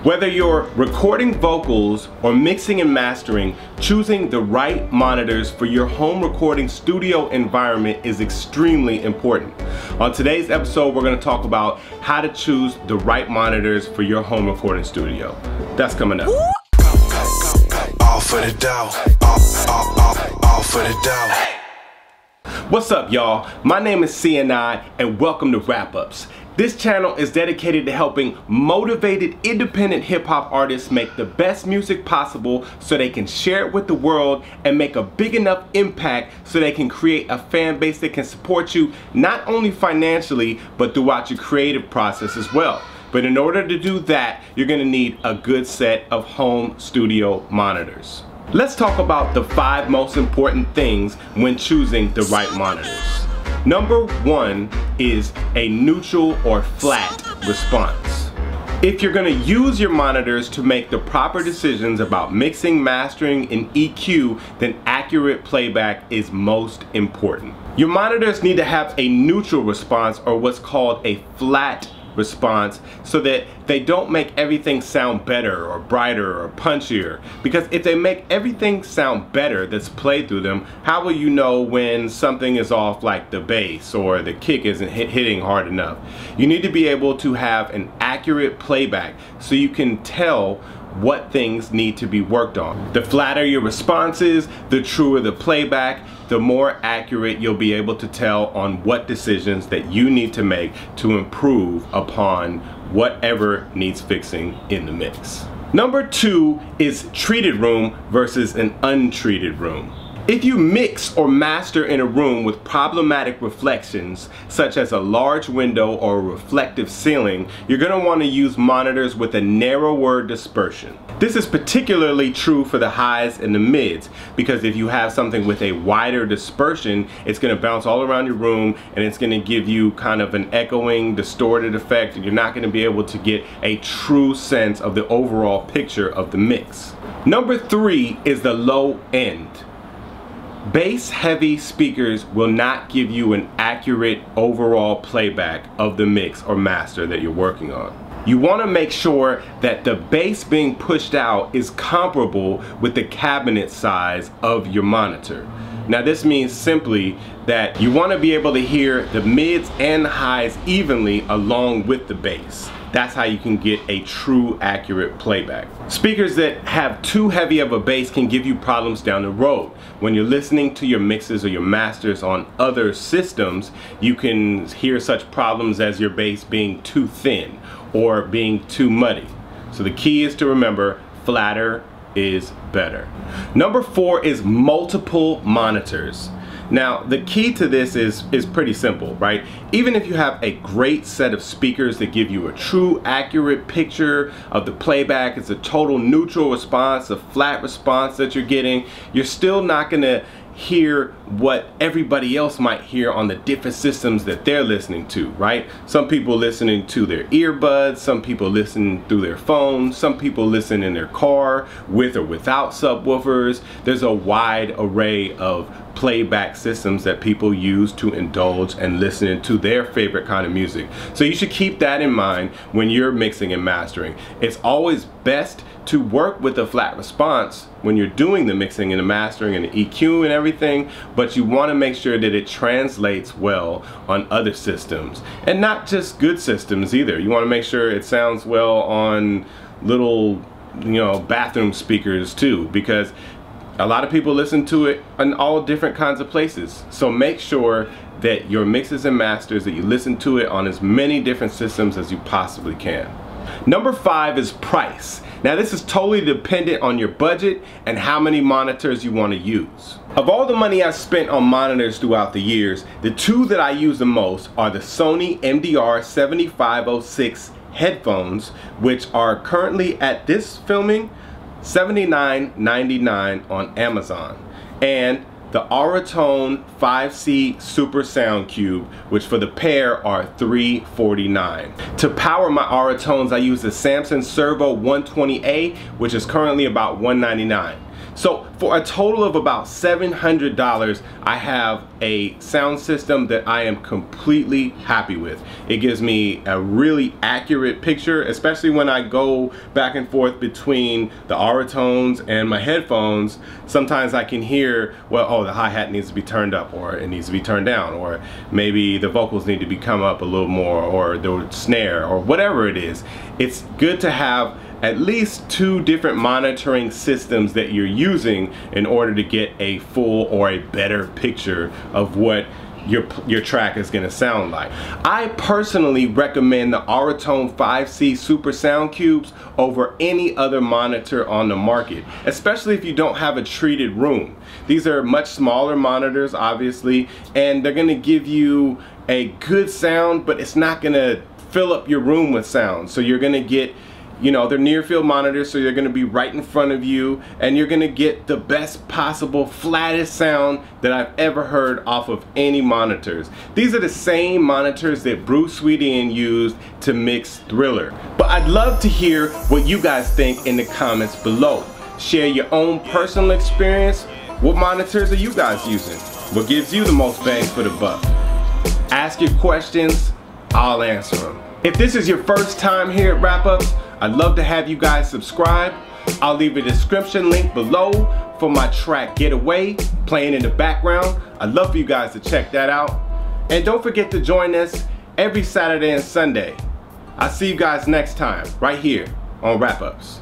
Whether you're recording vocals or mixing and mastering, choosing the right monitors for your home recording studio environment is extremely important. On today's episode, we're going to talk about how to choose the right monitors for your home recording studio. That's coming up. All for the dough. All for the dough. What's up, y'all? My name is CNI and welcome to Wrap Ups. This channel is dedicated to helping motivated independent hip-hop artists make the best music possible so they can share it with the world and make a big enough impact so they can create a fan base that can support you not only financially but throughout your creative process as well. But in order to do that, you're going to need a good set of home studio monitors. Let's talk about the 5 most important things when choosing the right monitors. Number 1 is a neutral or flat response. If you're going to use your monitors to make the proper decisions about mixing, mastering, and EQ, then accurate playback is most important. Your monitors need to have a neutral response, or what's called a flat response, so that they don't make everything sound better or brighter or punchier. Because if they make everything sound better that's played through them, how will you know when something is off, like the bass or the kick isn't hitting hard enough? You need to be able to have an accurate playback so you can tell what things need to be worked on. The flatter your response is, the truer the playback, the more accurate you'll be able to tell on what decisions that you need to make to improve upon whatever needs fixing in the mix. Number 2 is treated room versus an untreated room. If you mix or master in a room with problematic reflections, such as a large window or a reflective ceiling, you're going to want to use monitors with a narrower dispersion. This is particularly true for the highs and the mids, because if you have something with a wider dispersion, it's going to bounce all around your room and it's going to give you kind of an echoing, distorted effect, and you're not going to be able to get a true sense of the overall picture of the mix. Number 3 is the low end. Bass heavy speakers will not give you an accurate overall playback of the mix or master that you're working on. You want to make sure that the bass being pushed out is comparable with the cabinet size of your monitor. Now this means simply that you want to be able to hear the mids and highs evenly along with the bass. That's how you can get a true accurate playback. Speakers that have too heavy of a bass can give you problems down the road. When you're listening to your mixes or your masters on other systems, you can hear such problems as your bass being too thin or being too muddy. So the key is to remember, flatter is better. Number 4 is multiple monitors. Now the key to this is pretty simple, right? Even if you have a great set of speakers that give you a true accurate picture of the playback, it's a total neutral response, a flat response that you're getting, you're still not gonna hear what everybody else might hear on the different systems that they're listening to, right? Some people listening to their earbuds, some people listen through their phones, some people listen in their car with or without subwoofers. There's a wide array of playback systems that people use to indulge and listen to their favorite kind of music. So you should keep that in mind when you're mixing and mastering. It's always best to work with a flat response when you're doing the mixing and the mastering and the EQ and everything, but you want to make sure that it translates well on other systems, and not just good systems either. You want to make sure it sounds well on little, bathroom speakers too, because a lot of people listen to it in all different kinds of places. So make sure that your mixes and masters, that you listen to it on as many different systems as you possibly can. Number 5 is price. Now this is totally dependent on your budget and how many monitors you want to use. Of all the money I've spent on monitors throughout the years, the 2 that I use the most are the Sony MDR 7506 headphones, which are currently at this filming $79.99 on Amazon, and the Auratone 5C Super Sound Cube, which for the pair are $349. To power my Auratones, I use the Samsung Servo 120A, which is currently about $199. So for a total of about $700, I have a sound system that I am completely happy with. It gives me a really accurate picture, especially when I go back and forth between the Auratones and my headphones. Sometimes I can hear, well, oh, the hi-hat needs to be turned up, or it needs to be turned down, or maybe the vocals need to be come up a little more, or the snare, or whatever it is. It's good to have at least 2 different monitoring systems that you're using in order to get a full or a better picture of what your track is going to sound like. I personally recommend the Auratone 5C Super Sound Cubes over any other monitor on the market, especially if you don't have a treated room. These are much smaller monitors, obviously, and they're going to give you a good sound, but it's not going to fill up your room with sound. So you're going to get, you know, they're near field monitors, so they're going to be right in front of you, and you're going to get the best possible flattest sound that I've ever heard off of any monitors. These are the same monitors that Bruce Sweetan used to mix Thriller. But I'd love to hear what you guys think in the comments below. Share your own personal experience. What monitors are you guys using? What gives you the most bang for the buck? Ask your questions, I'll answer them. If this is your first time here at Wrap Ups, I'd love to have you guys subscribe. I'll leave a description link below for my track Getaway playing in the background. I'd love for you guys to check that out. And don't forget to join us every Saturday and Sunday. I'll see you guys next time right here on Wrap Ups.